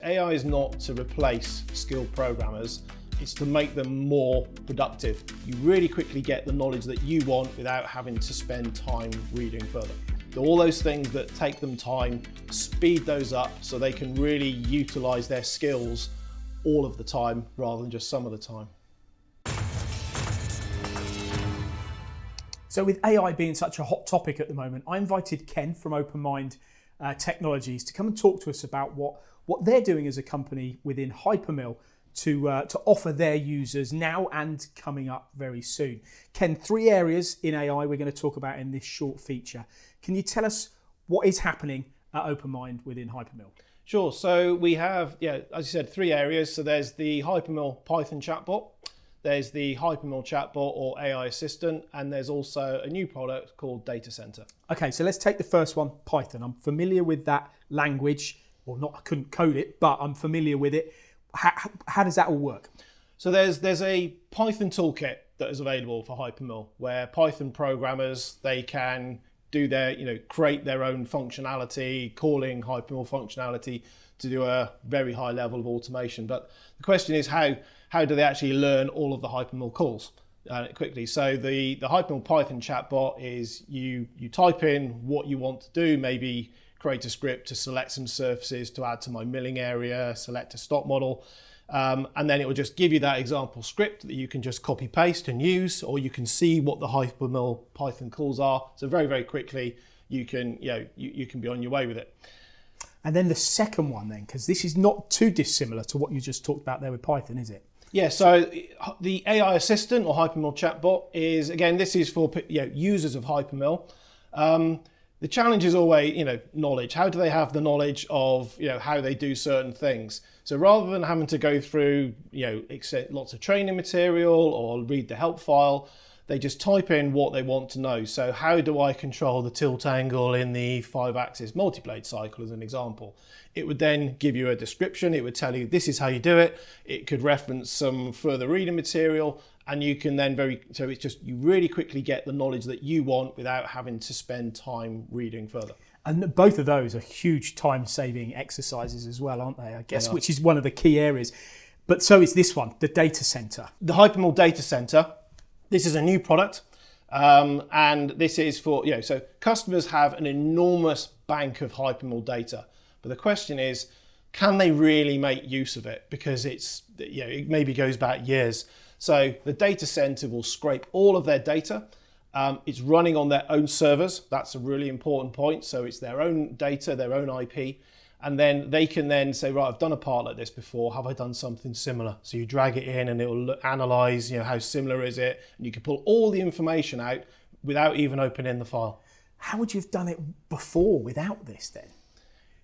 AI is not to replace skilled programmers, it's to make them more productive. You really quickly get the knowledge that you want without having to spend time reading further. So all those things that take them time, speed those up so they can really utilize their skills all of the time rather than just some of the time. So with AI being such a hot topic at the moment, I invited Ken from OpenMind Technologies to come and talk to us about what they're doing as a company within hyperMILL to offer their users now and coming up very soon. Ken, 3 areas in AI we're going to talk about in this short feature. Can you tell us what is happening at OpenMind within hyperMILL? Sure, so we have, as you said, 3 areas. So there's the hyperMILL Python chatbot, there's the hyperMILL chatbot or AI assistant, and there's also a new product called Data Center. Okay, so let's take the first one, Python. I'm familiar with that language, or not, I couldn't code it, but I'm familiar with it. How does that all work? So there's a Python toolkit that is available for hyperMILL where Python programmers, they can do their, create their own functionality, calling hyperMILL functionality to do a very high level of automation. But the question is how do they actually learn all of the hyperMILL calls quickly? So the hyperMILL Python chatbot is you type in what you want to do, maybe create a script to select some surfaces to add to my milling area, select a stock model, and then it will just give you that example script that you can just copy paste and use, or you can see what the hyperMILL Python calls are. So very, very quickly you can be on your way with it. And then the second one then, because this is not too dissimilar to what you just talked about there with Python, is it? Yeah, so the AI assistant or hyperMILL chatbot is, again, this is for users of hyperMILL. The challenge is always, knowledge. How do they have the knowledge of, how they do certain things? So rather than having to go through, lots of training material or read the help file, they just type in what they want to know. So how do I control the tilt angle in the 5-axis multi-blade cycle as an example? It would then give you a description. It would tell you this is how you do it. It could reference some further reading material, and you can then you really quickly get the knowledge that you want without having to spend time reading further. And both of those are huge time-saving exercises as well, aren't they? I guess, which is one of the key areas. But so is this one, the data center. The hyperMILL Data Center. This is a new product, and this is for, so customers have an enormous bank of hyperMILL data. But the question is, can they really make use of it? Because it maybe goes back years. So the data center will scrape all of their data. It's running on their own servers. That's a really important point. So it's their own data, their own IP. And then they can then say, right, I've done a part like this before. Have I done something similar? So you drag it in and it will analyze, how similar is it? And you can pull all the information out without even opening the file. How would you have done it before without this then?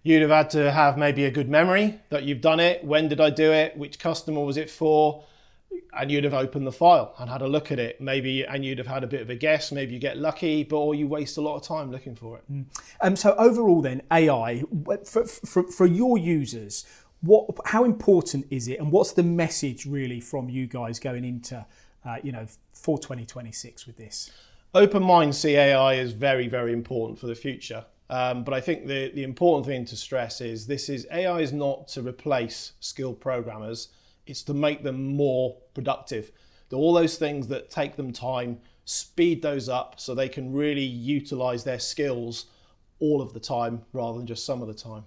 You'd have had to have maybe a good memory that you've done it. When did I do it? Which customer was it for? And you'd have opened the file and had a look at it, and you'd have had a bit of a guess. Maybe you get lucky, or you waste a lot of time looking for it. So overall, then AI for your users, how important is it, and what's the message really from you guys going into, for 2026 with this? OpenMind see AI is very, very important for the future. But I think the important thing to stress is AI is not to replace skilled programmers. It's to make them more productive. All those things that take them time, speed those up so they can really utilize their skills all of the time rather than just some of the time.